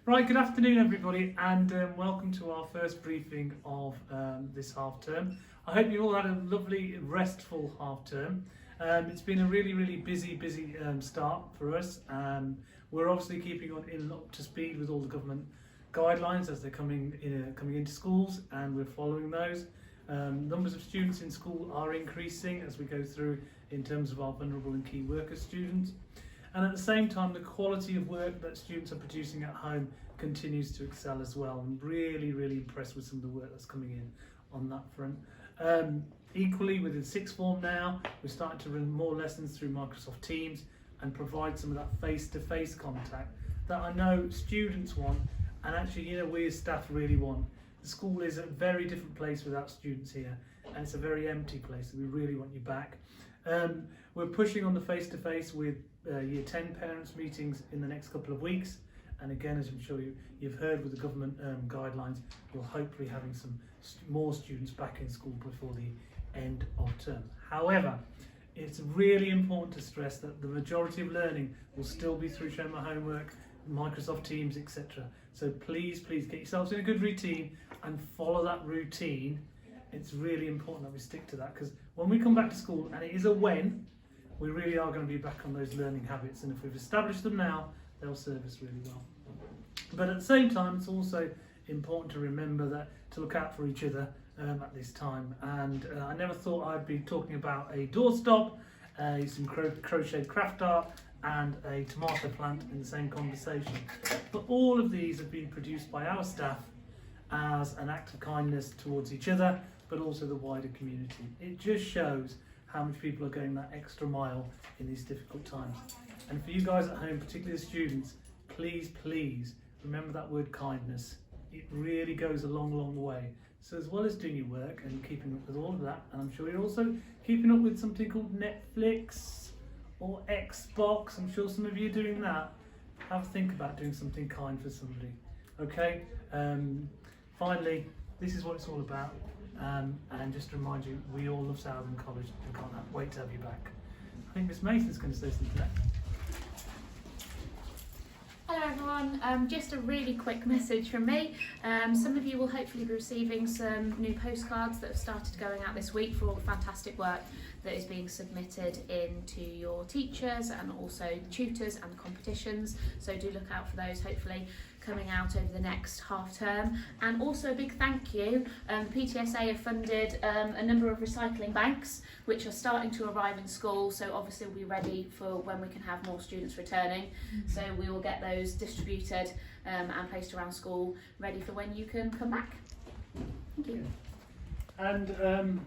Right, good afternoon everybody, and welcome to our first briefing of this half term. I hope you all had a lovely restful half term. It's been a really busy start for us. We're obviously keeping up to speed with all the government guidelines as they're coming into schools, and we're following those. Numbers of students in school are increasing as we go through in terms of our vulnerable and key worker students. And at the same time, the quality of work that students are producing at home continues to excel as well. I'm really impressed with some of the work that's coming in on that front. Equally, within sixth form now, we're starting to run more lessons through Microsoft Teams and provide some of that face-to-face contact that I know students want, and actually, we as staff really want. The school is a very different place without students here, and it's a very empty place, so we really want you back. We're pushing on the face-to-face with Year 10 parents meetings in the next couple of weeks, and again, as I'm sure you've heard with the government guidelines, we're hopefully having some more students back in school before the end of term. However, it's really important to stress that the majority of learning will still be through Show My Homework, Microsoft Teams, etc. So please get yourselves in a good routine and follow that routine. It's really important that we stick to that, because when we come back to school, and it is a when, we really are going to be back on those learning habits, and if we've established them now, they'll serve us really well. But at the same time, it's also important to remember that to look out for each other at this time. And I never thought I'd be talking about a doorstop, some crocheted craft art, and a tomato plant in the same conversation. But all of these have been produced by our staff as an act of kindness towards each other, but also the wider community. It just shows how much people are going that extra mile in these difficult times. And for you guys at home, particularly the students, please remember that word kindness. It really goes a long way. So as well as doing your work and keeping up with all of that, and I'm sure you're also keeping up with something called Netflix or Xbox, I'm sure some of you are doing that, have a think about doing something kind for somebody. Okay? Finally, this is what it's all about. And just to remind you, we all love Southern College and can't wait to have you back. I think Miss Mason's going to say something there. Hello everyone, just a really quick message from me. Some of you will hopefully be receiving some new postcards that have started going out this week for all the fantastic work that is being submitted into your teachers and also tutors and the competitions. So do look out for those, hopefully coming out over the next half term. And also a big thank you, the PTSA have funded a number of recycling banks which are starting to arrive in school, so obviously we'll be ready for when we can have more students returning. So we will get those distributed and placed around school, ready for when you can come back. Thank you. And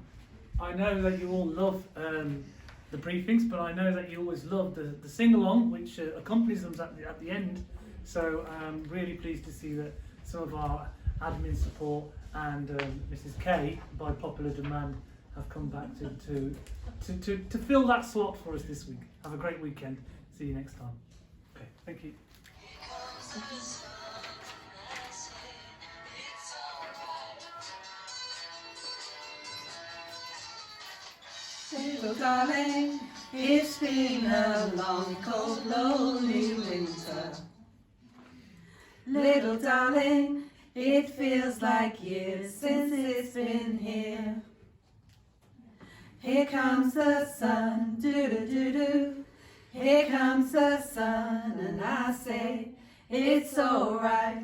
I know that you all love the briefings, but I know that you always love the sing-along, which accompanies them at the end. So I'm really pleased to see that some of our admin support and Mrs. K, by popular demand, have come back to fill that slot for us this week. Have a great weekend. See you next time. Okay, thank you. Little darling, it's been a long, cold, lonely winter. Little darling, it feels like years since it's been here. Here comes the sun, do-do-do-do. Here comes the sun, and I say it's alright.